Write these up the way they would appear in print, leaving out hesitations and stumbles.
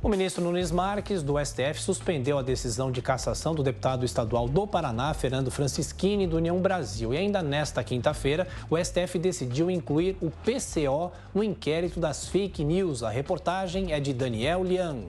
O ministro Nunes Marques, do STF, suspendeu a decisão de cassação do deputado estadual do Paraná, Fernando Francischini, do União Brasil. E ainda nesta quinta-feira, o STF decidiu incluir o PCO no inquérito das fake news. A reportagem é de Daniel Lian.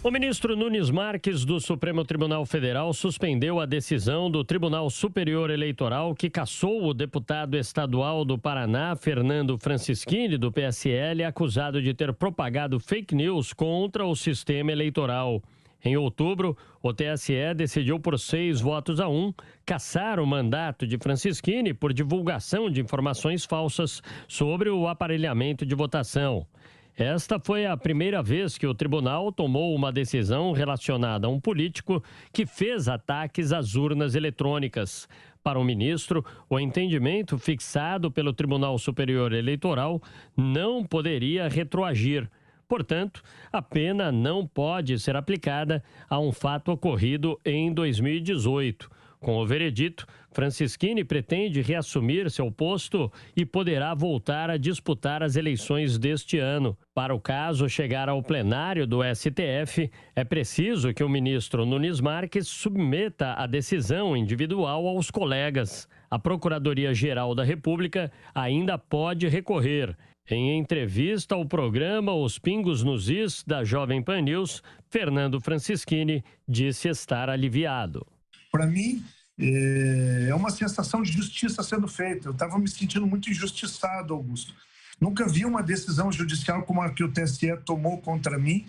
O ministro Nunes Marques, do Supremo Tribunal Federal, suspendeu a decisão do Tribunal Superior Eleitoral que cassou o deputado estadual do Paraná, Fernando Francischini, do PSL, acusado de ter propagado fake news contra o sistema eleitoral. Em outubro, o TSE decidiu por 6-1 cassar o mandato de Francischini por divulgação de informações falsas sobre o aparelhamento de votação. Esta foi a primeira vez que o tribunal tomou uma decisão relacionada a um político que fez ataques às urnas eletrônicas. Para o ministro, o entendimento fixado pelo Tribunal Superior Eleitoral não poderia retroagir. Portanto, a pena não pode ser aplicada a um fato ocorrido em 2018. Com o veredito, Francischini pretende reassumir seu posto e poderá voltar a disputar as eleições deste ano. Para o caso chegar ao plenário do STF, é preciso que o ministro Nunes Marques submeta a decisão individual aos colegas. A Procuradoria-Geral da República ainda pode recorrer. Em entrevista ao programa Os Pingos nos Is, da Jovem Pan News, Fernando Francischini disse estar aliviado. Para mim, é uma sensação de justiça sendo feita. Eu estava me sentindo muito injustiçado, Augusto. Nunca vi uma decisão judicial como a que o TSE tomou contra mim,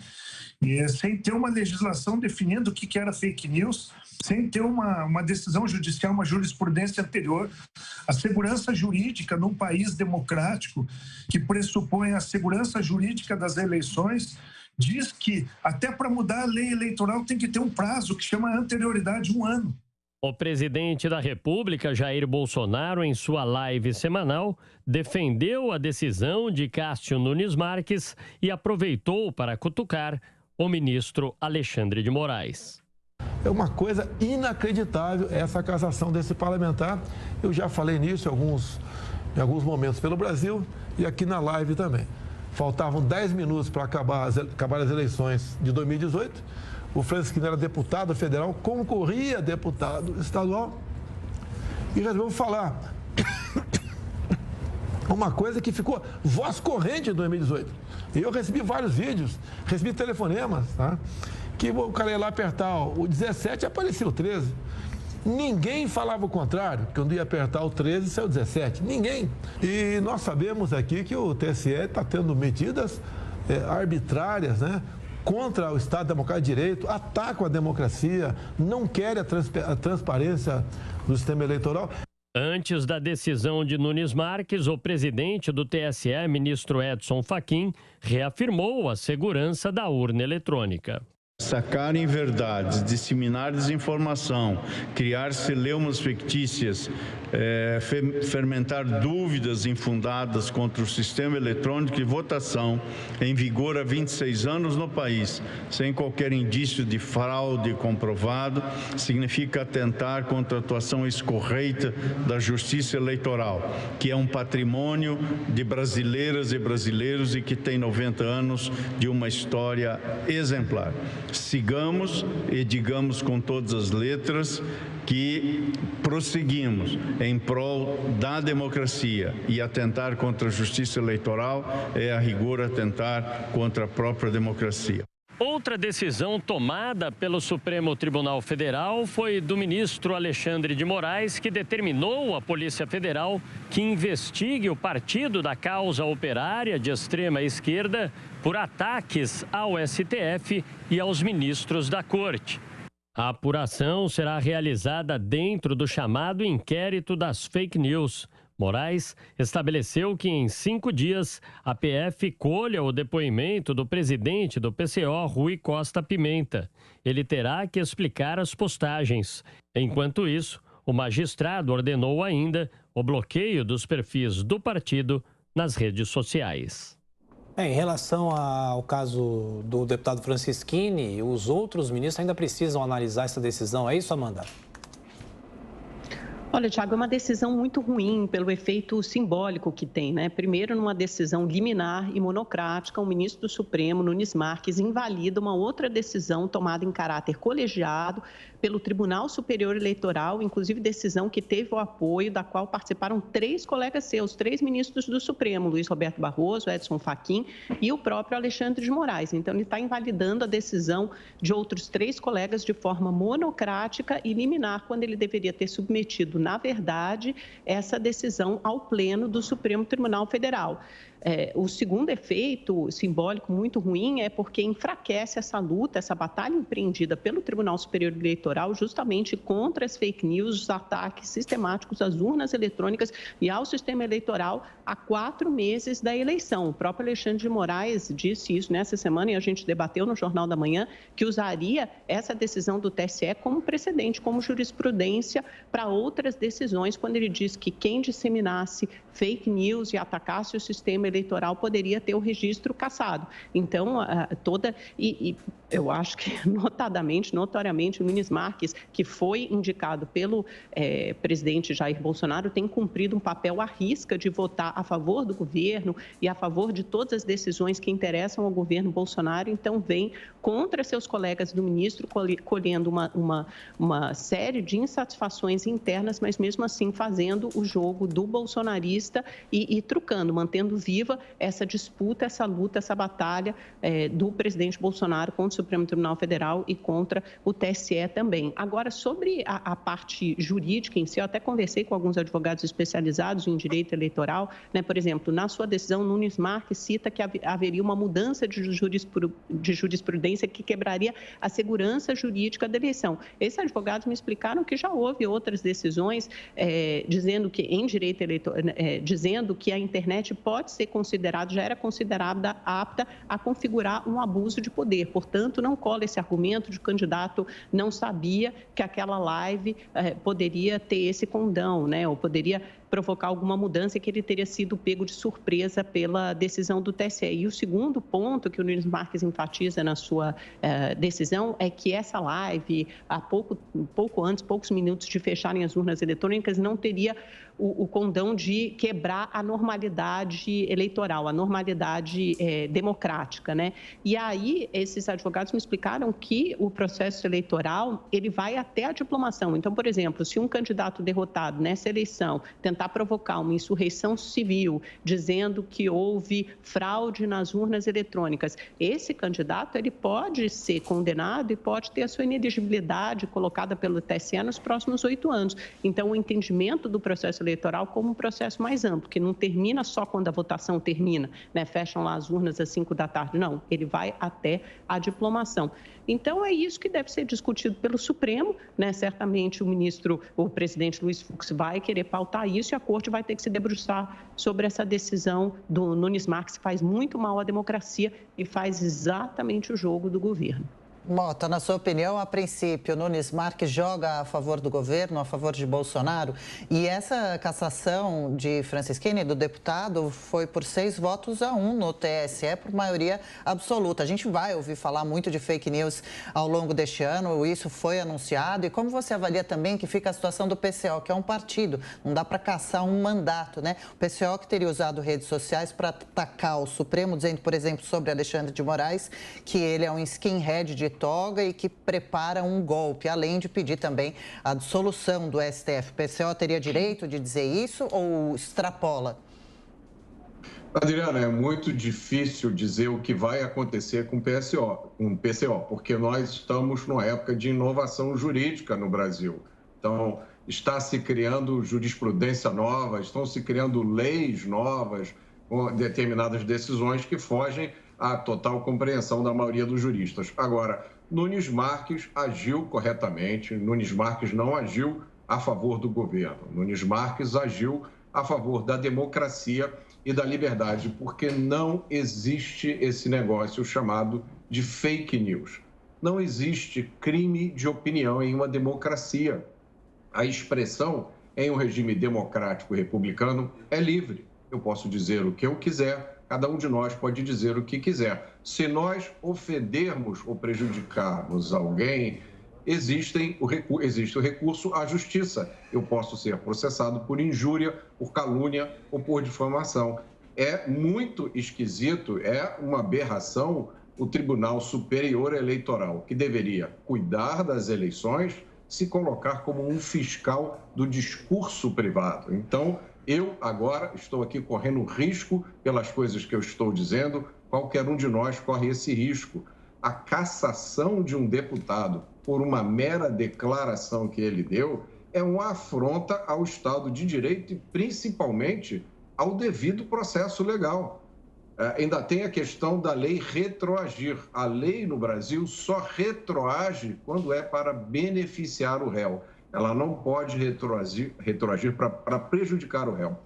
sem ter uma legislação definindo o que era fake news, sem ter uma decisão judicial, uma jurisprudência anterior. A segurança jurídica num país democrático, que pressupõe a segurança jurídica das eleições, diz que até para mudar a lei eleitoral tem que ter um prazo que chama anterioridade de 1 ano. O presidente da República, Jair Bolsonaro, em sua live semanal, defendeu a decisão de Cássio Nunes Marques e aproveitou para cutucar o ministro Alexandre de Moraes. É uma coisa inacreditável essa cassação desse parlamentar. Eu já falei nisso em alguns momentos pelo Brasil e aqui na live também. Faltavam 10 minutos para acabar as eleições de 2018. O Francischini era deputado federal, concorria a deputado estadual e resolveu falar uma coisa que ficou voz corrente em 2018. E eu recebi vários vídeos, recebi telefonemas, tá? Que o cara ia lá apertar o 17 e aparecia o 13. Ninguém falava o contrário, que quando ia apertar o 13 saiu o 17. Ninguém. E nós sabemos aqui que o TSE está tendo medidas arbitrárias, né, contra o Estado Democrático de Direito, atacam a democracia, não querem a transparência do sistema eleitoral. Antes da decisão de Nunes Marques, o presidente do TSE, ministro Edson Fachin, reafirmou a segurança da urna eletrônica. Sacarem verdades, disseminar desinformação, criar celeumas fictícias, fermentar dúvidas infundadas contra o sistema eletrônico de votação em vigor há 26 anos no país, sem qualquer indício de fraude comprovado, significa atentar contra a atuação escorreita da Justiça Eleitoral, que é um patrimônio de brasileiras e brasileiros e que tem 90 anos de uma história exemplar. Sigamos e digamos com todas as letras que prosseguimos em prol da democracia, e atentar contra a justiça eleitoral é, a rigor, atentar contra a própria democracia. Outra decisão tomada pelo Supremo Tribunal Federal foi do ministro Alexandre de Moraes, que determinou à Polícia Federal que investigue o Partido da Causa Operária de extrema esquerda por ataques ao STF e aos ministros da Corte. A apuração será realizada dentro do chamado inquérito das fake news. Moraes estabeleceu que em 5 dias a PF colha o depoimento do presidente do PCO, Rui Costa Pimenta. Ele terá que explicar as postagens. Enquanto isso, o magistrado ordenou ainda o bloqueio dos perfis do partido nas redes sociais. Em relação ao caso do deputado Francischini, os outros ministros ainda precisam analisar essa decisão. É isso, Amanda? Olha, Thiago, é uma decisão muito ruim pelo efeito simbólico que tem, né? Primeiro, numa decisão liminar e monocrática, o ministro do Supremo, Nunes Marques, invalida uma outra decisão tomada em caráter colegiado pelo Tribunal Superior Eleitoral, inclusive decisão que teve o apoio da qual participaram 3 colegas seus, 3 ministros do Supremo, Luiz Roberto Barroso, Edson Fachin e o próprio Alexandre de Moraes. Então, ele está invalidando a decisão de outros 3 colegas de forma monocrática e liminar, quando ele deveria ter submetido, na verdade, essa decisão ao Pleno do Supremo Tribunal Federal. O segundo efeito simbólico muito ruim é porque enfraquece essa luta, essa batalha empreendida pelo Tribunal Superior Eleitoral justamente contra as fake news, os ataques sistemáticos às urnas eletrônicas e ao sistema eleitoral há 4 meses da eleição. O próprio Alexandre de Moraes disse isso nessa semana e a gente debateu no Jornal da Manhã que usaria essa decisão do TSE como precedente, como jurisprudência para outras decisões, quando ele disse que quem disseminasse fake news e atacasse o sistema eleitoral poderia ter o registro cassado. Então, eu acho que notoriamente, o Nunes Marques, que foi indicado pelo presidente Jair Bolsonaro, tem cumprido um papel à risca de votar a favor do governo e a favor de todas as decisões que interessam ao governo Bolsonaro. Então, vem contra seus colegas do ministro, colhendo uma série de insatisfações internas, mas mesmo assim fazendo o jogo do bolsonarista e trucando, mantendo viva essa disputa, essa luta, essa batalha do presidente Bolsonaro contra o Supremo Tribunal Federal e contra o TSE também. Agora, sobre a parte jurídica em si, eu até conversei com alguns advogados especializados em direito eleitoral, né? Por exemplo, na sua decisão, Nunes Marques cita que haveria uma mudança de jurisprudência que quebraria a segurança jurídica da eleição. Esses advogados me explicaram que já houve outras decisões dizendo que em direito eleitoral, dizendo que a internet pode ser já era considerada apta a configurar um abuso de poder. Portanto, não cola esse argumento de que o candidato não sabia que aquela live poderia ter esse condão, né? Ou poderia provocar alguma mudança, que ele teria sido pego de surpresa pela decisão do TSE. E o segundo ponto que o Nunes Marques enfatiza na sua decisão é que essa live, poucos minutos de fecharem as urnas eletrônicas, não teria o condão de quebrar a normalidade eleitoral, a normalidade democrática, né? E aí, esses advogados me explicaram que o processo eleitoral, ele vai até a diplomação. Então, por exemplo, se um candidato derrotado nessa eleição tentar provocar uma insurreição civil, dizendo que houve fraude nas urnas eletrônicas, esse candidato, ele pode ser condenado e pode ter a sua inelegibilidade colocada pelo TSE nos próximos 8 anos. Então, o entendimento do processo eleitoral como um processo mais amplo, que não termina só quando a votação termina, né? Fecham lá as urnas às 5 da tarde. Não, ele vai até a diplomação. Então, é isso que deve ser discutido pelo Supremo, né? Certamente o presidente Luiz Fux vai querer pautar isso e a Corte vai ter que se debruçar sobre essa decisão do Nunes Marques, que faz muito mal à democracia e faz exatamente o jogo do governo. Mota, na sua opinião, a princípio, Nunes Marques joga a favor do governo, a favor de Bolsonaro, e essa cassação de Francisquini, do deputado, foi por 6-1 no TSE, por maioria absoluta. A gente vai ouvir falar muito de fake news ao longo deste ano, isso foi anunciado. E como você avalia também que fica a situação do PCO, que é um partido, não dá para caçar um mandato, né? O PCO que teria usado redes sociais para atacar o Supremo, dizendo, por exemplo, sobre Alexandre de Moraes, que ele é um skinhead de toga e que prepara um golpe, além de pedir também a dissolução do STF. O PCO teria direito de dizer isso ou extrapola? Adriana, é muito difícil dizer o que vai acontecer com o PCO, porque nós estamos numa época de inovação jurídica no Brasil. Então, está se criando jurisprudência nova, estão se criando leis novas com determinadas decisões que fogem à total compreensão da maioria dos juristas. Agora, Nunes Marques agiu corretamente, Nunes Marques não agiu a favor do governo, Nunes Marques agiu a favor da democracia e da liberdade, porque não existe esse negócio chamado de fake news. Não existe crime de opinião em uma democracia. A expressão em um regime democrático e republicano é livre. Eu posso dizer o que eu quiser, cada um de nós pode dizer o que quiser. Se nós ofendermos ou prejudicarmos alguém, existe o recurso à justiça. Eu posso ser processado por injúria, por calúnia ou por difamação. É muito esquisito, é uma aberração o Tribunal Superior Eleitoral, que deveria cuidar das eleições, se colocar como um fiscal do discurso privado. Então, eu agora estou aqui correndo risco pelas coisas que eu estou dizendo, qualquer um de nós corre esse risco. A cassação de um deputado por uma mera declaração que ele deu é uma afronta ao Estado de Direito e, principalmente, ao devido processo legal. Ainda tem a questão da lei retroagir. A lei no Brasil só retroage quando é para beneficiar o réu. Ela não pode retroagir para prejudicar o réu.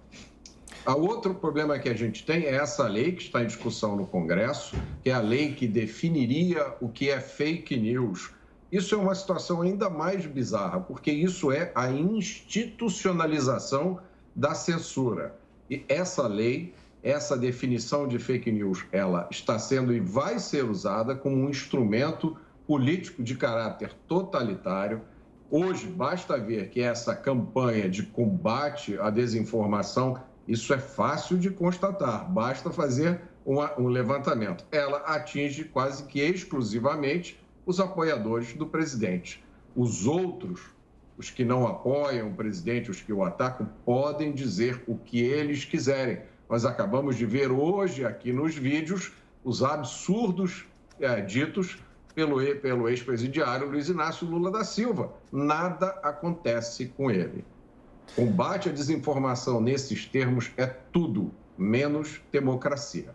O outro problema que a gente tem é essa lei que está em discussão no Congresso, que é a lei que definiria o que é fake news. Isso é uma situação ainda mais bizarra, porque isso é a institucionalização da censura. E essa lei, essa definição de fake news, ela está sendo e vai ser usada como um instrumento político de caráter totalitário. Hoje, basta ver que essa campanha de combate à desinformação, isso é fácil de constatar, basta fazer um levantamento. Ela atinge quase que exclusivamente os apoiadores do presidente. Os outros, os que não apoiam o presidente, os que o atacam, podem dizer o que eles quiserem. Nós acabamos de ver hoje aqui nos vídeos os absurdos ditos pelo ex-presidiário Luiz Inácio Lula da Silva. Nada acontece com ele. Combate à desinformação nesses termos é tudo menos democracia.